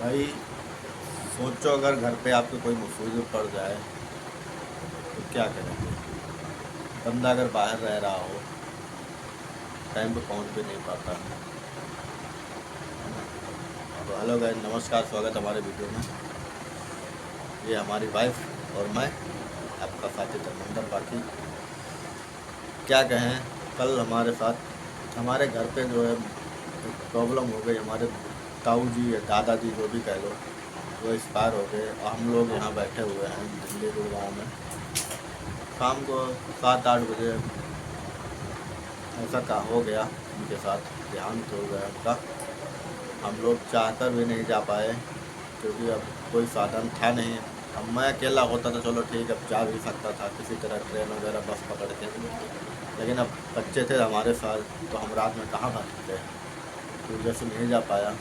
भाई सोचो अगर घर पे आपको कोई मुसीबत पड़ जाए तो क्या करेंगे। बंदा अगर बाहर रह रहा हो, टाइम पे पहुंच भी नहीं पाता है ना। तो हेलो गाइस, नमस्कार, स्वागत है हमारे वीडियो में। ये हमारी वाइफ और मैं, आपका साथी धर्मेंद्र। बाकी क्या कहें, कल हमारे साथ हमारे घर पे जो है एक प्रॉब्लम हो गई। हमारे ताऊ जी या दादाजी जो भी कह लो, वो एक्सपायर हो गए और हम लोग यहाँ बैठे हुए हैं दिल्ली गुड़गांव में। शाम को 7-8 बजे ऐसा का हो गया उनके साथ, देहांत हो गया उनका। हम लोग चाहकर भी नहीं जा पाए क्योंकि अब कोई साधन था नहीं। अब मैं अकेला होता तो चलो ठीक, अब जा भी सकता था किसी तरह, ट्रेन वगैरह बस पकड़ के। लेकिन अब बच्चे थे हमारे साथ तो हम रात में कहाँ भागते, तो जैसे नहीं जा पाया।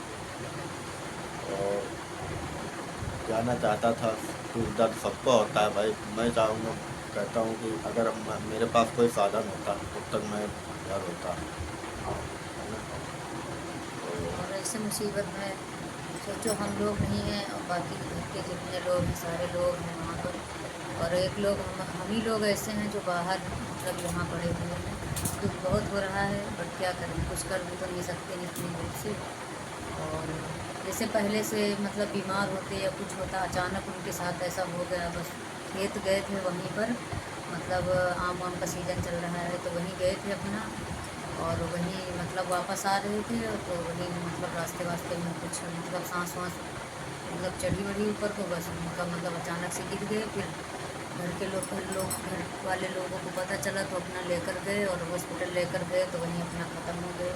और जाना चाहता था, तो दर्द सबको होता है भाई। मैं चाहूँगा, कहता हूँ कि अगर मेरे पास कोई साधन होता तब तक मैं घर होता, है ना। तो और ऐसे मुसीबत में सोचो हम लोग नहीं हैं और बाकी घर के जितने लोग हैं सारे लोग हैं वहाँ पर, और एक लोग हम ही लोग ऐसे हैं जो बाहर मतलब यहाँ पड़े हुए हैं। दुख बहुत हो रहा है बट क्या करें, कुछ कर भी तो नहीं सकते इतनी दूर से। और जैसे पहले से मतलब बीमार होते या कुछ होता, अचानक उनके साथ ऐसा हो गया। बस खेत गए थे वहीं पर, मतलब आम वाम का सीज़न चल रहा है तो वहीं गए थे अपना, और वहीं मतलब वापस आ रहे थे तो वहीं मतलब रास्ते वास्ते में कुछ मतलब सांस वाँस मतलब चढ़ी वढ़ी ऊपर, तो बस उनका मतलब अचानक से गिर गए। फिर घर वाले लोगों को पता चला तो अपना लेकर गए और हॉस्पिटल लेकर गए तो वहीं अपना ख़त्म हो गए।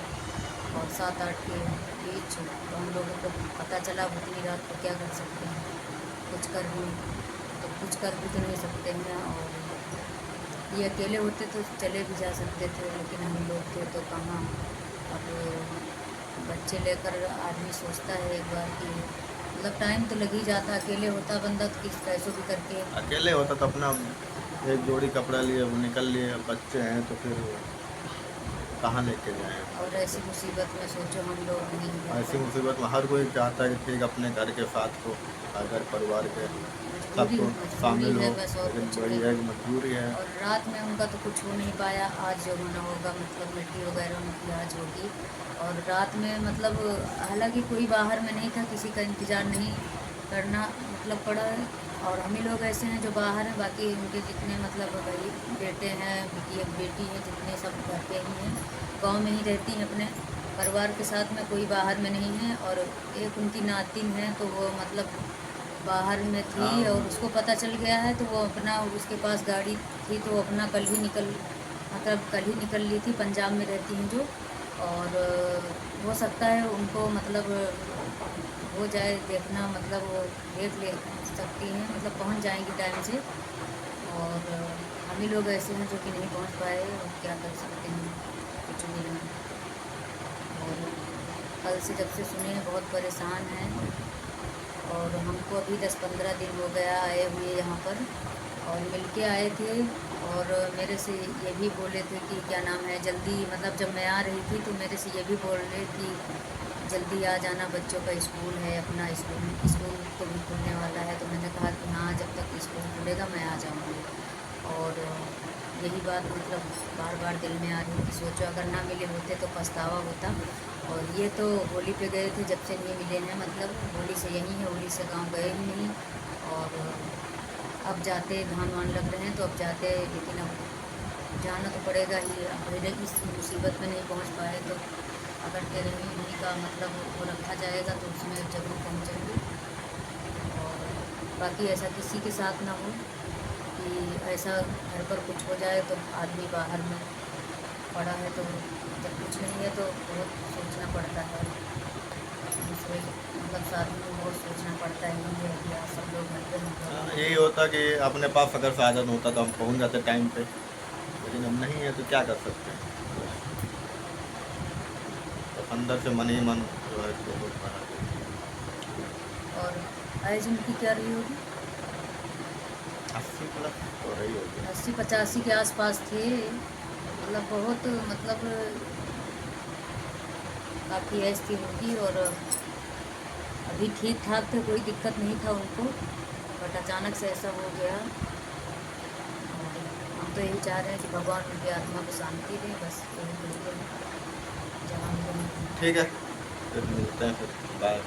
और 7-8 के बीच तो हम लोगों को पता चला। अब उतनी रात को क्या कर सकते हैं, कुछ कर भी तो नहीं सकते हैं। और ये अकेले होते तो चले भी जा सकते थे, लेकिन हम लोग थे तो कहाँ। अब बच्चे लेकर आदमी सोचता है एक बार कि मतलब टाइम तो लग ही जाता। अकेले होता बंदा तो किस कैसे भी करके। अकेले होता तो अपना एक जोड़ी कपड़ा लिए वो निकल लिए। अब बच्चे हैं तो फिर कहाँ लेके जाएँ। और ऐसी मुसीबत में सोचो हम लोग नहीं घर ऐसी पर। मुसीबत में हर कोई चाहता है कि ठीक अपने घर के साथ हो, घर परिवार के सब तो मजबूरी शामिल है हो। बस, और लेकिन कुछ वही नहीं। है कि मजबूरी है। और रात में उनका तो कुछ हो नहीं पाया। आज जो होना होगा मतलब मिट्टी वगैरह उनकी आज होगी। और रात में मतलब हालांकि कोई बाहर में नहीं था, किसी का इंतज़ार नहीं करना मतलब पड़ा है। और हम ही लोग ऐसे हैं जो बाहर हैं, बाकी उनके जितने मतलब भाई बेटे हैं, बेटी है, जितने सब घर पे ही हैं, गांव में ही रहती हैं अपने परिवार के साथ में, कोई बाहर में नहीं है। और एक उनकी नातिन है तो वो मतलब बाहर में थी हाँ, और उसको पता चल गया है तो वो अपना, उसके पास गाड़ी थी तो वो अपना कल ही निकल ली थी। पंजाब में रहती हैं जो। और हो सकता है उनको मतलब हो जाए देखना, मतलब वो देख ले सकती हैं, मतलब पहुंच जाएंगी टाइम से। और हम ही लोग ऐसे हैं जो कि नहीं पहुंच पाए, और क्या कर सकते हैं, कुछ भी नहीं। और कल से जब से सुने हैं बहुत परेशान हैं। और हमको अभी 10-15 दिन हो गया आए हुए यहाँ पर, और मिल के आए थे। और मेरे से ये भी बोले थे कि क्या नाम है, जल्दी मतलब जब मैं आ रही थी तो मेरे से ये भी बोल रहे कि जल्दी आ जाना, बच्चों का स्कूल है, अपना स्कूल तो भी खुलने वाला है। तो मैंने कहा कि हाँ, जब तक स्कूल खुलेगा मैं आ जाऊँगी। और यही बात मतलब बार बार दिल में आ रही कि सोचो अगर ना मिले होते तो पछतावा होता। और ये तो होली पे गए थे, जब से नहीं मिले हैं, मतलब होली से यहीं है, होली से गांव गए ही नहीं। और अब जाते, धान वान लग रहे हैं तो अब जाते, लेकिन अब जाना तो पड़ेगा ही। अब मेरे इस मुसीबत में नहीं पहुंच पाए तो अगर तेरे उन्हीं का मतलब वो रखा जाएगा तो उसमें ज़रूर पहुंचेंगे। और बाकी ऐसा किसी के साथ ना हो कि ऐसा घर पर कुछ हो जाए तो आदमी बाहर में पड़ा है, तो जब कुछ नहीं है तो बहुत सोचना पड़ता है। दूसरे मतलब साथ में बहुत सोचना पड़ता है, नहीं है कि आज सब लोग घर पे हैं तो हाँ, हम यही लोग। होता कि अपने पास अगर साधन होता तो हम पहुंच जाते टाइम पे। लेकिन अब नहीं है तो क्या कर सकते हैं। तो अंदर से मन ही मन जो है बहुत भरा और एज उनकी क्या रही होगी, 80+ तो रही होगी। 80-85 के आसपास थे। मतलब बहुत मतलब काफ़ी एज थी उनकी। और अभी ठीक ठाक थे, कोई दिक्कत नहीं था उनको, बट अचानक से ऐसा हो गया। और हम तो यही चाह रहे हैं कि भगवान उनकी आत्मा को शांति दें, बस यही बिल्कुल जहाँ भी ठीक है, फिर मिलते हैं, फिर बाय।